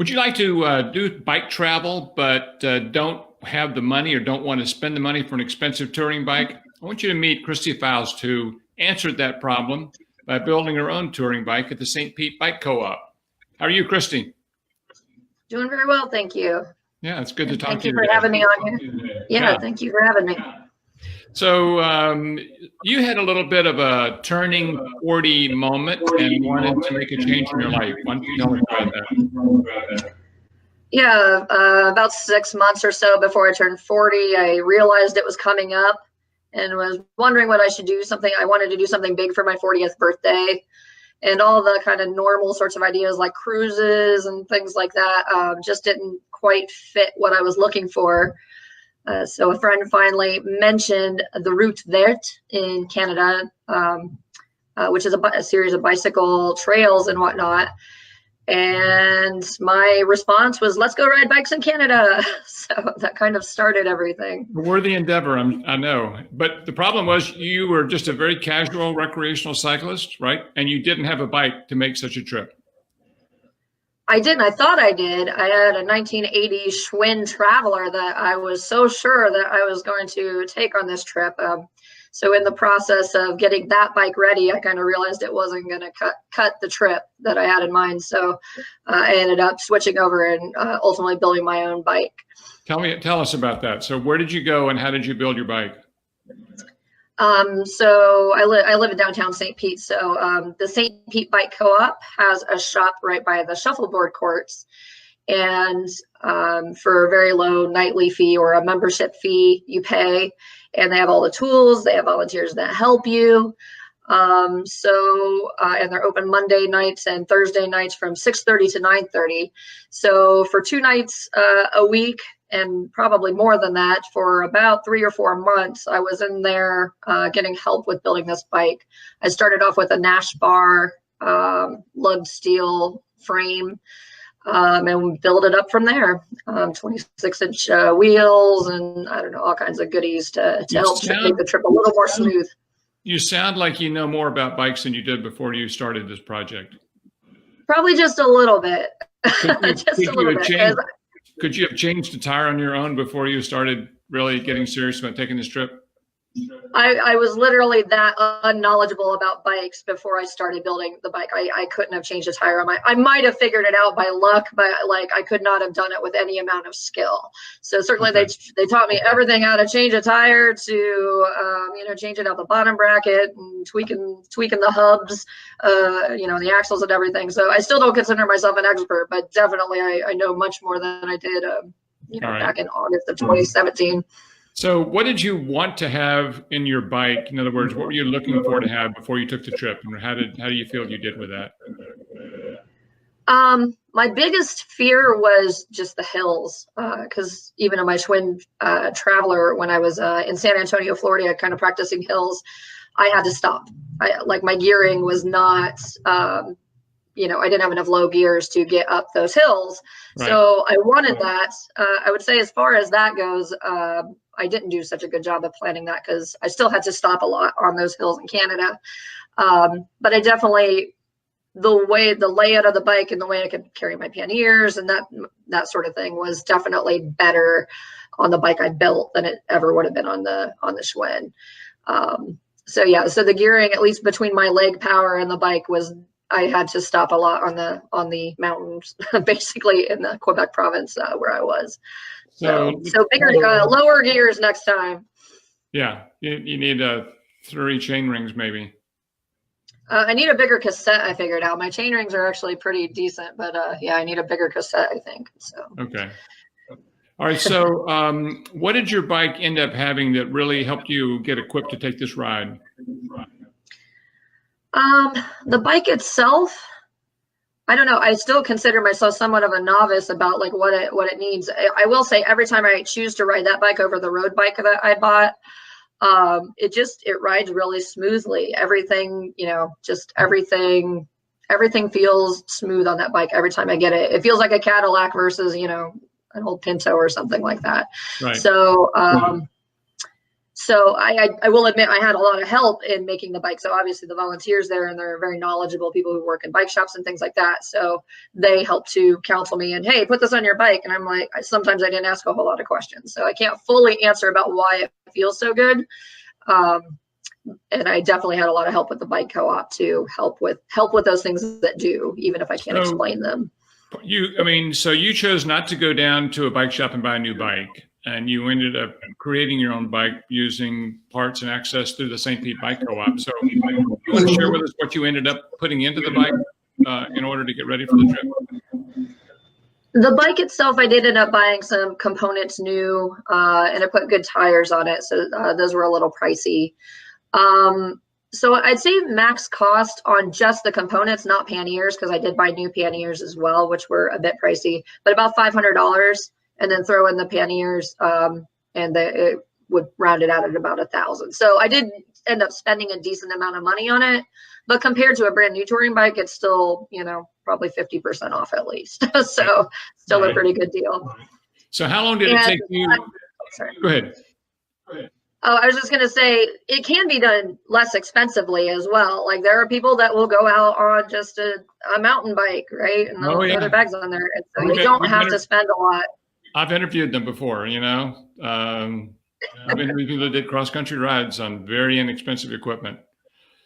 Would you like to do bike travel, but don't have the money or don't want to spend the money for an expensive touring bike? I want you to meet Christy Foust, who answered that problem by building her own touring bike at the St. Pete Bike Co-op. How are you, Christy? Doing very well, thank you. Yeah, it's good to talk to you. Thank you for having me on here. Yeah, thank you for having me. So you had a little bit of a turning 40 moment and wanted to make a change in your life. Why don't you tell us about that? Yeah, about 6 months or so before I turned 40, I realized it was coming up and was wondering what I should do. I wanted to do something big for my 40th birthday, and all the kind of normal sorts of ideas like cruises and things like that just didn't quite fit what I was looking for. So a friend finally mentioned the Route Verte in Canada, which is a series of bicycle trails and whatnot. And my response was, let's go ride bikes in Canada. So that kind of started everything. A worthy endeavor, I know. But the problem was you were just a very casual recreational cyclist, right? And you didn't have a bike to make such a trip. I didn't. I thought I did. I had a 1980 Schwinn Traveler that I was so sure that I was going to take on this trip. So in the process of getting that bike ready, I kind of realized it wasn't going to cut the trip that I had in mind. So I ended up switching over and ultimately building my own bike. Tell us about that. So where did you go and how did you build your bike? So I live in downtown St. Pete. So the St. Pete Bike Co-op has a shop right by the shuffleboard courts. And for a very low nightly fee or a membership fee, you pay. And they have all the tools. They have volunteers that help you. And they're open Monday nights and Thursday nights from 6:30 to 9:30. So for 2 nights a week, and probably more than that, for about 3 or 4 months, I was in there getting help with building this bike. I started off with a Nash bar, lugged steel frame, and we build it up from there. 26-inch wheels and I don't know, all kinds of goodies to help make the trip a little more smooth. You sound like you know more about bikes than you did before you started this project. Probably just a little bit. Could you have changed a tire on your own before you started really getting serious about taking this trip? I was literally that unknowledgeable about bikes before I started building the bike. I couldn't have changed a tire on I might have figured it out by luck, but I could not have done it with any amount of skill. So certainly they taught me everything, how to change a tire, to changing out the bottom bracket and tweaking the hubs, the axles and everything. So I still don't consider myself an expert, but definitely I know much more than I did back in August of 2017. So what did you want to have in your bike? In other words, what were you looking for to have before you took the trip? And how do you feel you did with that? My biggest fear was just the hills, because even in my Schwinn Traveler, when I was in San Antonio, Florida, kind of practicing hills, I had to stop. My gearing was not, I didn't have enough low gears to get up those hills. Right. So I wanted that. I would say as far as that goes, I didn't do such a good job of planning that because I still had to stop a lot on those hills in Canada. But I definitely, the layout of the bike and the way I could carry my panniers and that sort of thing was definitely better on the bike I built than it ever would have been on the Schwinn. So the gearing, at least between my leg power and the bike, I had to stop a lot on the mountains, basically in the Quebec province where I was. So bigger, lower gears next time. Yeah, you need 3 chain rings maybe. I need a bigger cassette, I figured out. My chain rings are actually pretty decent, but I need a bigger cassette, I think. So. Okay. All right, so what did your bike end up having that really helped you get equipped to take this ride? The bike itself, I don't know. I still consider myself somewhat of a novice about what it needs. I will say every time I choose to ride that bike over the road bike that I bought, it rides really smoothly. Everything, everything feels smooth on that bike every time I get it. It feels like a Cadillac versus, an old Pinto or something like that. Right. So So I will admit I had a lot of help in making the bike. So obviously the volunteers there, and they're very knowledgeable people who work in bike shops and things like that. So they help to counsel me and, hey, put this on your bike. And I'm like, sometimes I didn't ask a whole lot of questions. So I can't fully answer about why it feels so good. And I definitely had a lot of help with the bike co-op to help with those things that do, even if I can't explain them. So you chose not to go down to a bike shop and buy a new bike, and you ended up creating your own bike using parts and access through the St. Pete Bike Co-op. So you want to share with us what you ended up putting into the bike in order to get ready for the trip? The bike itself, I did end up buying some components new, and I put good tires on it. So those were a little pricey. So I'd say max cost on just the components, not panniers, because I did buy new panniers as well, which were a bit pricey, but about $500, and then throw in the panniers, and it would round it out at about $1,000. So I did end up spending a decent amount of money on it, but compared to a brand new touring bike, it's still, probably 50% off at least. So still a pretty good deal. So how long did it take you? Sorry. Go ahead. Oh, I was just going to say, it can be done less expensively as well. Like there are people that will go out on just a mountain bike, right? And they'll throw their bags on there. And so you don't have to spend a lot. I've interviewed them before, I've interviewed people that did cross-country rides on very inexpensive equipment.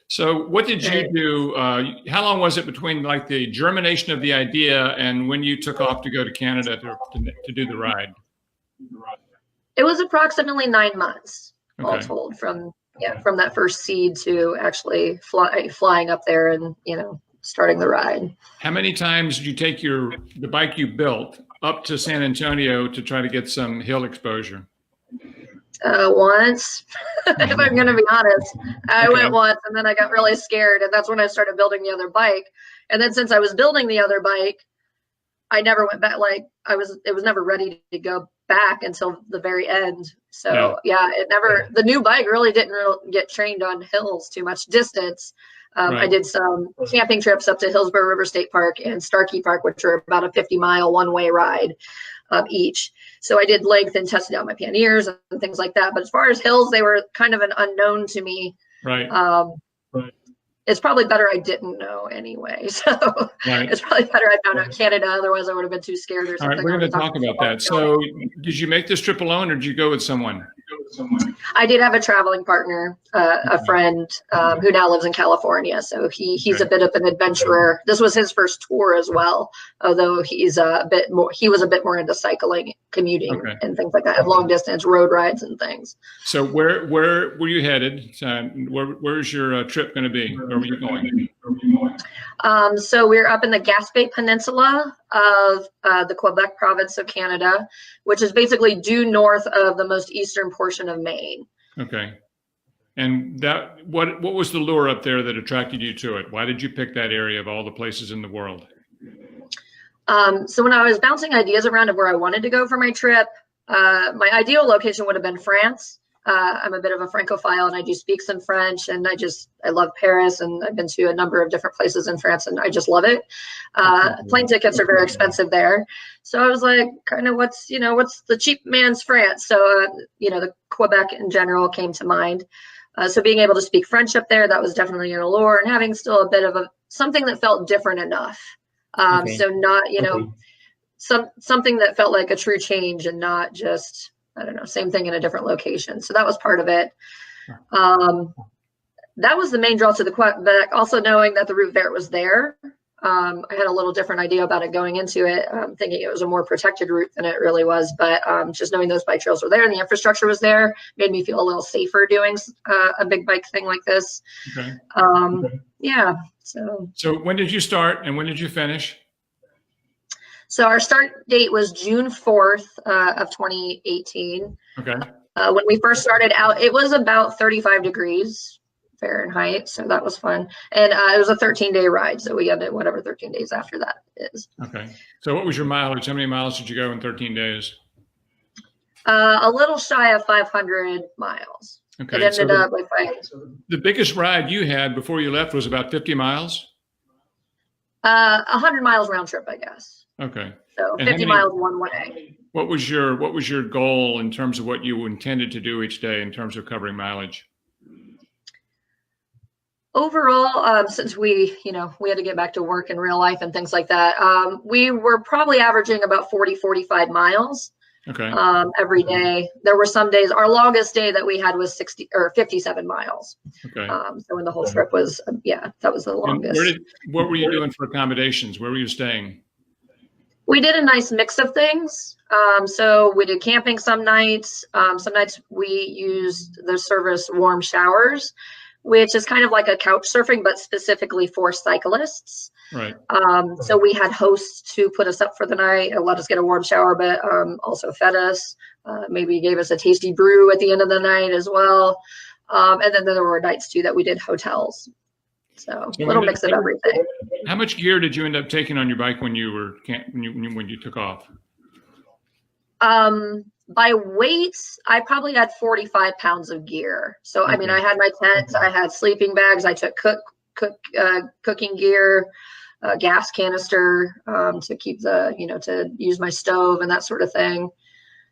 So what did you do? How long was it between like the germination of the idea and when you took off to go to Canada to do the ride? It was approximately 9 months. All told, from that first seed to actually flying up there and starting the ride. How many times did you take the bike you built up to San Antonio to try to get some hill exposure? Once, if I'm going to be honest. I went once, and then I got really scared, and that's when I started building the other bike. And then since I was building the other bike, I never went back. Like it was never ready to go back until the very end. So the new bike really didn't get trained on hills too much distance. I did some camping trips up to Hillsborough River State Park and Starkey Park, which are about a 50-mile one-way ride each. So I did length and tested out my panniers and things like that. But as far as hills, they were kind of an unknown to me. Right. It's probably better I didn't know anyway. So it's probably better I found out Canada. Otherwise, I would have been too scared or something. All right, we're going to talk about that. So did you make this trip alone, or did you go with someone? I did have a traveling partner, a friend who now lives in California. So he's a bit of an adventurer. This was his first tour as well, although he was a bit more into cycling, commuting, and things like that, long distance road rides and things. So where were you headed? Where's your trip going to be? Where were you going? So we're up in the Gaspé Peninsula of the Quebec province of Canada, which is basically due north of the most eastern portion of Maine. Okay. And what was the lure up there that attracted you to it? Why did you pick that area of all the places in the world? So when I was bouncing ideas around of where I wanted to go for my trip, my ideal location would have been France. I'm a bit of a Francophile, and I do speak some French, and I love Paris, and I've been to a number of different places in France, and I just love it. Plane tickets are very expensive there. So I was like, kind of what's the cheap man's France? So, the Quebec in general came to mind. So being able to speak French up there, that was definitely an allure, and having still a bit of something that felt different enough. So not, something that felt like a true change and not just, I don't know, same thing in a different location. So that was part of it. That was the main draw to the Quebec. Also knowing that the Route Verte was there, I had a little different idea about it going into it, thinking it was a more protected route than it really was. But just knowing those bike trails were there and the infrastructure was there made me feel a little safer doing a big bike thing like this. Okay. Yeah. So when did you start and when did you finish? So our start date was June 4th of 2018. Okay. When we first started out, it was about 35 degrees Fahrenheit. So that was fun. And it was a 13-day ride. So we ended whatever 13 days after that is. Okay. So what was your mileage? How many miles did you go in 13 days? A little shy of 500 miles. Okay. It ended up with the biggest ride you had before you left was about 50 miles? 100 miles round trip, I guess. Okay. So 50 miles one way. What was your goal in terms of what you intended to do each day in terms of covering mileage? Overall, since we had to get back to work in real life and things like that, we were probably averaging about 45 miles. Okay. Every day. There were some days, our longest day that we had was 60 or 57 miles. Okay. So when the whole trip was, that was the longest. What were you doing for accommodations? Where were you staying? We did a nice mix of things. So we did camping some nights. Some nights we used the service Warm Showers, which is kind of like a couch surfing, but specifically for cyclists. Right. So we had hosts who put us up for the night and let us get a warm shower, but also fed us, maybe gave us a tasty brew at the end of the night as well. And then there were nights too that we did hotels. So a little mix of everything. How much gear did you end up taking on your bike when you took off? By weight, I probably had 45 pounds of gear. So, okay. I mean, I had my tent, I had sleeping bags, I took cooking gear, gas canister, to keep to use my stove and that sort of thing.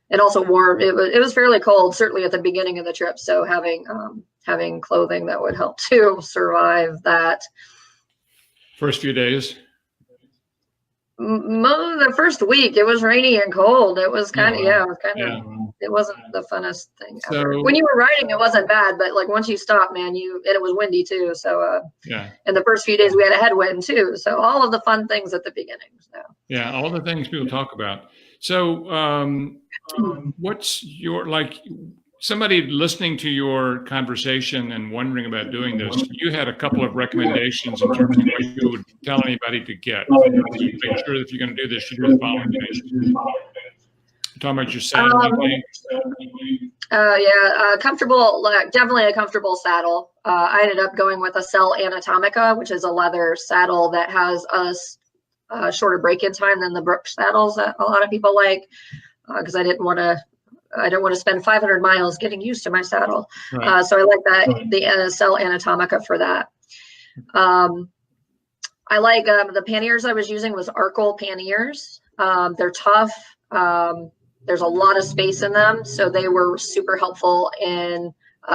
And also warm. It was fairly cold, certainly at the beginning of the trip. So having clothing that would help to survive that. First few days. The first week it was rainy and cold. It was kind of it wasn't the funnest thing ever. When you were riding it wasn't bad, but like once you stopped, man, and it was windy too, so and the first few days we had a headwind too, so all of the fun things at the beginning. All the things people talk about. So what's your, like, somebody listening to your conversation and wondering about doing this, you had a couple of recommendations in terms of what you would tell anybody to get. Make sure that if you're going to do this, you do the following things. You're talking about your saddle. Comfortable, definitely a comfortable saddle. I ended up going with a Cell Anatomica, which is a leather saddle that has a shorter break-in time than the Brooks saddles that a lot of people like, because I don't want to spend 500 miles getting used to my saddle. Right. So I like that, the Cell Anatomica for that. I like the panniers I was using was Arkle panniers. They're tough. There's a lot of space in them. So they were super helpful in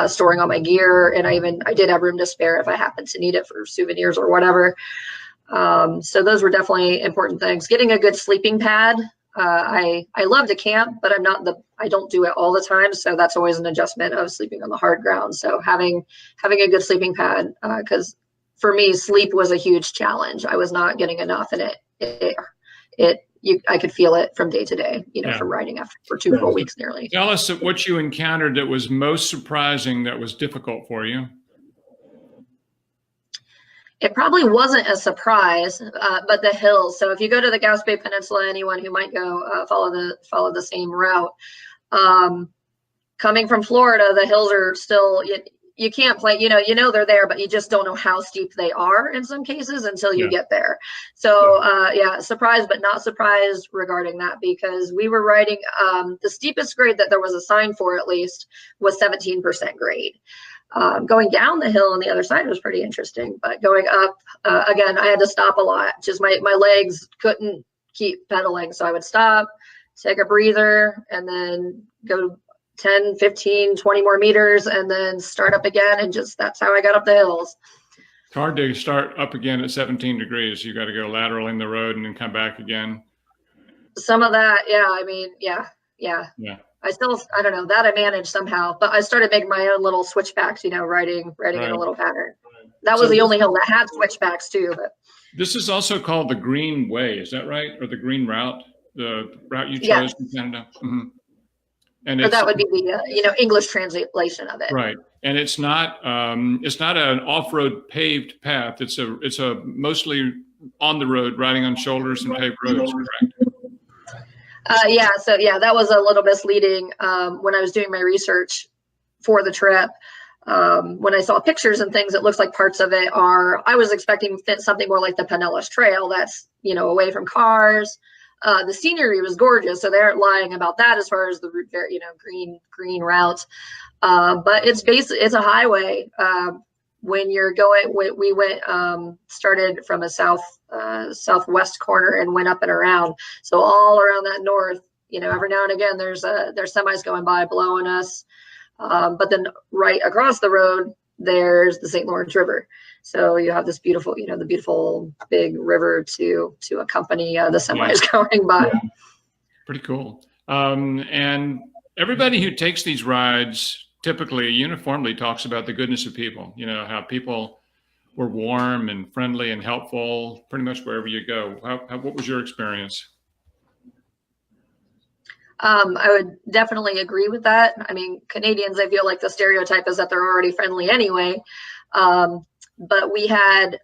storing all my gear. And I did have room to spare if I happened to need it for souvenirs or whatever. So those were definitely important things. Getting a good sleeping pad. I love to camp, but I don't do it all the time. So that's always an adjustment of sleeping on the hard ground. So having a good sleeping pad, because for me, sleep was a huge challenge. I was not getting enough, and I could feel it from day to day, from riding for 2 full weeks nearly. Tell us what you encountered that was most surprising, that was difficult for you. It probably wasn't a surprise, but the hills. So if you go to the Gaspé Peninsula, anyone who might go follow the same route, coming from Florida, the hills are still, you can't play, they're there, but you just don't know how steep they are in some cases until you get there. So surprised, but not surprised regarding that, because we were riding, the steepest grade that there was a sign for, at least, was 17% grade. Going down the hill on the other side was pretty interesting, but going up, again, I had to stop a lot. Just my legs couldn't keep pedaling. So I would stop, take a breather, and then go 10, 15, 20 more meters, and then start up again. And that's how I got up the hills. It's hard to start up again at 17 degrees. You got to go lateral in the road and then come back again. Some of that. I don't know that I managed somehow, but I started making my own little switchbacks, riding in a little pattern. That was the only hill that had switchbacks too. But this is also called the Green Way. Is that right? Or the Green Route, the route you chose in Canada? Mm-hmm. And that would be the, English translation of it. Right. And it's not an off-road paved path. It's a mostly on the road, riding on shoulders and paved roads, correct? That was a little misleading when I was doing my research for the trip. When I saw pictures and things, it looks like parts of it I was expecting something more like the Pinellas Trail that's, away from cars. The scenery was gorgeous, so they aren't lying about that as far as the Route Verte, green route. But it's a highway. When you're going, we went, started from a southwest corner and went up and around. So all around that north, every now and again there's semis going by blowing us. But then right across the road, there's the St. Lawrence River. So you have this beautiful, the beautiful big river to accompany the semis going by. Yeah. Pretty cool. And everybody who takes these rides typically uniformly talks about the goodness of people, how people were warm and friendly and helpful pretty much wherever you go. What was your experience? I would definitely agree with that. I mean, Canadians, I feel like the stereotype is that they're already friendly anyway. But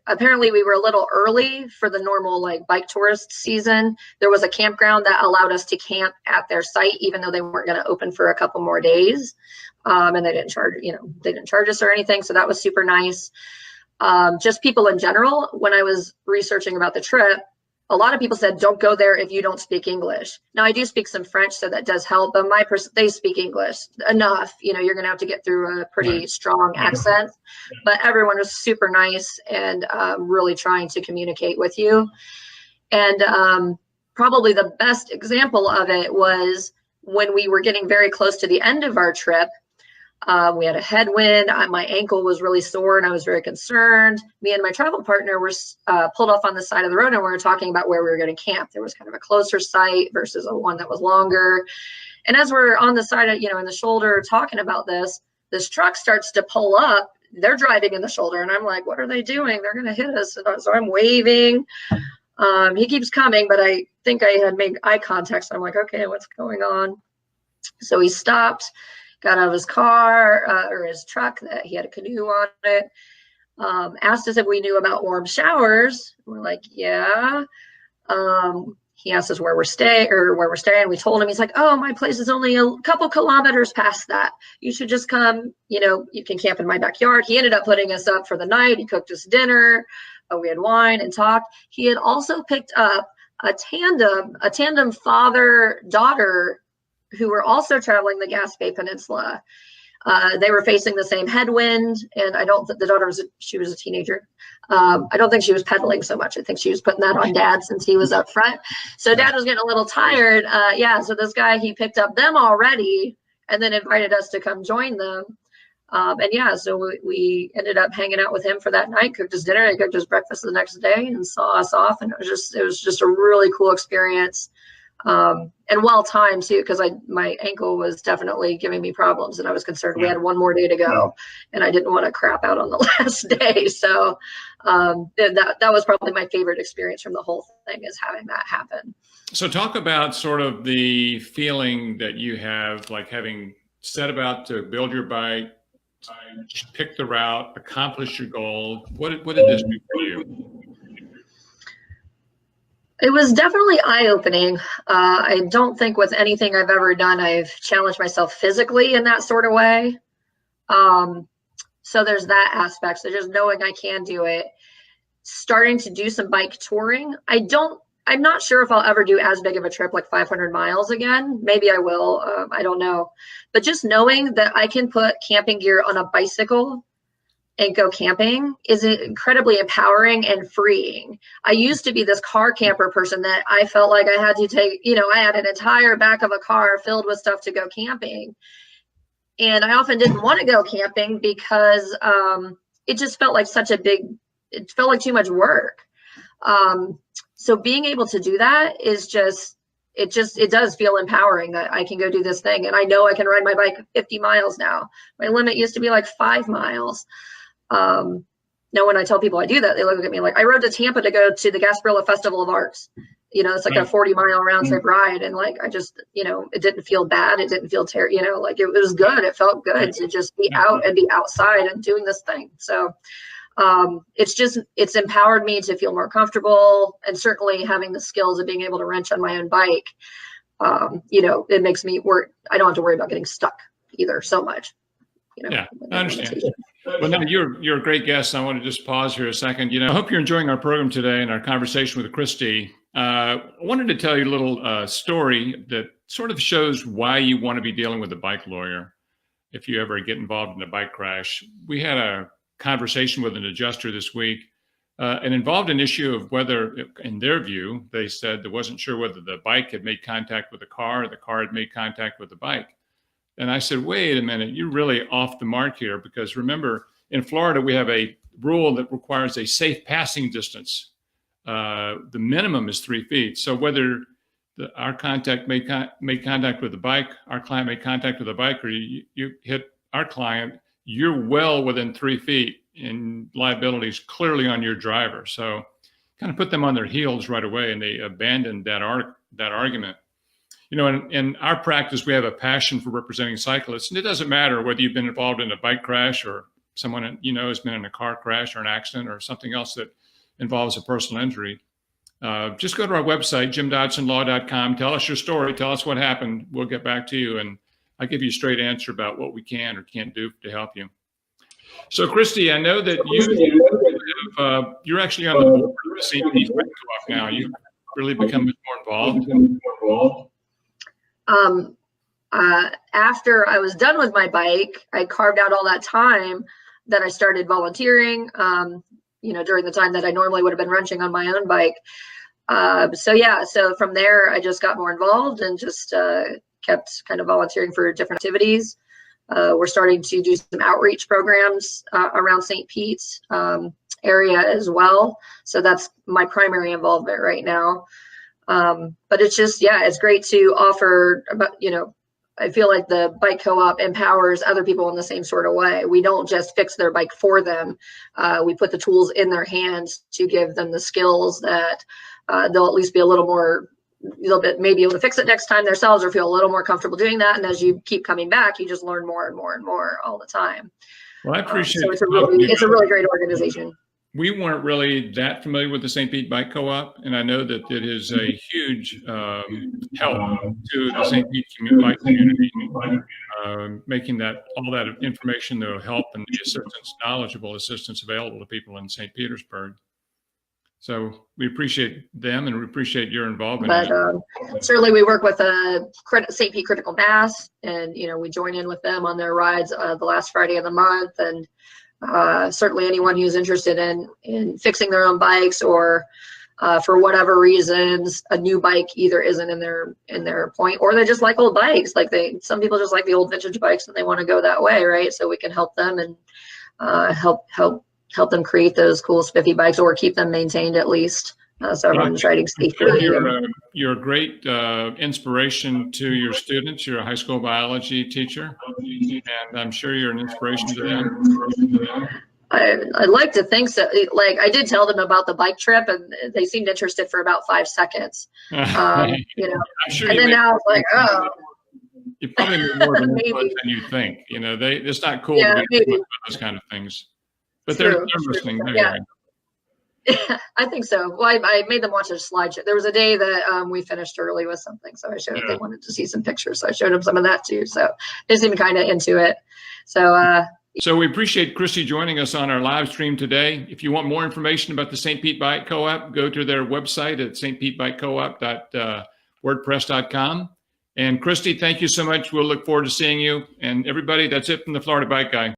apparently we were a little early for the normal like bike tourist season. There was a campground that allowed us to camp at their site, even though they weren't going to open for a couple more days. And they didn't charge us or anything. So that was super nice. Just people in general, when I was researching about the trip, a lot of people said, don't go there if you don't speak English. Now I do speak some French, so that does help, but they speak English enough. You're going to have to get through a pretty strong accent, but everyone was super nice and really trying to communicate with you. And probably the best example of it was when we were getting very close to the end of our trip. We had a headwind. My ankle was really sore and I was very concerned. Me and my travel partner were pulled off on the side of the road and we were talking about where we were going to camp. There was kind of a closer site versus one that was longer. And as we're on the side of, in the shoulder talking about this truck starts to pull up. They're driving in the shoulder and I'm like, what are they doing? They're going to hit us. So I'm waving. He keeps coming, but I think I had made eye contact. So I'm like, okay, what's going on? So he stopped. Got out of his car or his truck that he had a canoe on it, asked us if we knew about warm showers. We're like, yeah. He asked us where we're staying. We told him. He's like, oh, my place is only a couple kilometers past that. You should just come, you can camp in my backyard. He ended up putting us up for the night. He cooked us dinner. We had wine and talked. He had also picked up a tandem father-daughter who were also traveling the Gaspé Peninsula. They were facing the same headwind, and the daughter was a teenager. I don't think she was pedaling so much. I think she was putting that on dad since he was up front. So dad was getting a little tired. So this guy, he picked up them already and then invited us to come join them. So we ended up hanging out with him for that night, cooked his dinner, he cooked his breakfast the next day and saw us off. And it was just a really cool experience. And well timed too, because my ankle was definitely giving me problems and I was concerned. We had one more day to go and I didn't want to crap out on the last day. So that was probably my favorite experience from the whole thing, is having that happen. So talk about sort of the feeling that you have, like having set about to build your bike, pick the route, accomplish your goal. What did this do for you? It was definitely eye-opening. I don't think with anything I've ever done, I've challenged myself physically in that sort of way. So there's that aspect. So just knowing I can do it, starting to do some bike touring. I'm not sure if I'll ever do as big of a trip, like 500 miles again. Maybe I will. I don't know. But just knowing that I can put camping gear on a bicycle and go camping is incredibly empowering and freeing. I used to be this car camper person that I felt like I had to take, I had an entire back of a car filled with stuff to go camping. And I often didn't want to go camping because it just felt like it felt like too much work. So being able to do that is it does feel empowering that I can go do this thing. And I know I can ride my bike 50 miles now. My limit used to be like 5 miles. Now when I tell people I do that, they look at me like, I rode to Tampa to go to the Gasparilla Festival of Arts. It's like a 40-mile round trip ride. And like, I just, it didn't feel bad. It didn't feel terrible, like it was good. It felt good to just be out and be outside and doing this thing. So, it's empowered me to feel more comfortable, and certainly having the skills of being able to wrench on my own bike. It makes me work. I don't have to worry about getting stuck either so much. Yeah, I understand. Well, now you're a great guest. I want to just pause here a second. I hope you're enjoying our program today and our conversation with Christy. I wanted to tell you a little story that sort of shows why you want to be dealing with a bike lawyer if you ever get involved in a bike crash. We had a conversation with an adjuster this week and involved an issue of whether, in their view, they said they wasn't sure whether the bike had made contact with the car or the car had made contact with the bike. And I said, wait a minute, you're really off the mark here, because remember, in Florida, we have a rule that requires a safe passing distance. The minimum is 3 feet. So whether our contact made contact with the bike, our client made contact with the bike, or you hit our client, you're well within 3 feet, and liability is clearly on your driver. So kind of put them on their heels right away, and they abandoned that argument. You know, in our practice, we have a passion for representing cyclists, and it doesn't matter whether you've been involved in a bike crash or someone you know has been in a car crash or an accident or something else that involves a personal injury. Just go to our website, jimdodsonlaw.com. Tell us your story. Tell us what happened. We'll get back to you, and I'll give you a straight answer about what we can or can't do to help you. So, Christy, I know that you're actually on the board of the St. Pete Bike Co-op now. You've really become much more involved. After I was done with my bike, I carved out all that time that I started volunteering, you know, during the time that I normally would have been wrenching on my own bike. So from there, I just got more involved and just kept kind of volunteering for different activities. We're starting to do some outreach programs around St. Pete's area as well. So that's my primary involvement right now. But it's just, yeah, it's great to offer about, you know, I feel like the bike co-op empowers other people in the same sort of way. We don't just fix their bike for them. We put the tools in their hands to give them the skills that they'll at least be a little bit maybe able to fix it next time themselves, or feel a little more comfortable doing that. And as you keep coming back, you just learn more and more and more all the time. Well, I appreciate so it's a really great organization. We weren't really that familiar with the St. Pete Bike Co-op, and I know that it is a huge help to the St. Pete bike community, making all that information that will help and the assistance, knowledgeable assistance available to people in St. Petersburg. So we appreciate them, and we appreciate your involvement. But certainly we work with St. Pete Critical Mass, and you know, we join in with them on their rides the last Friday of the month, and certainly anyone who's interested in fixing their own bikes, or for whatever reasons a new bike either isn't in their point, or they just like old bikes. Like some people just like the old vintage bikes and they want to go that way, right? So we can help them and help them create those cool spiffy bikes, or keep them maintained at least. So everyone's riding safely. You're a great inspiration to your students. You're a high school biology teacher, and I'm sure you're an inspiration to them. I'd like to think so. Like, I did tell them about the bike trip, and they seemed interested for about 5 seconds. You know, sure, and then now it's like, oh. You probably need more than you think. You know, it's not cool to be about those kind of things. But they're listening. Yeah. I think so. Well, I made them watch a slideshow. There was a day that we finished early with something, so I showed them. They wanted to see some pictures, so I showed them some of that too. So they seemed kind of into it. So we appreciate Christy joining us on our live stream today. If you want more information about the St. Pete Bike Co-op, go to their website at stpetebikecoop.wordpress.com. And Christy, thank you so much. We'll look forward to seeing you. And everybody, that's it from the Florida Bike Guy.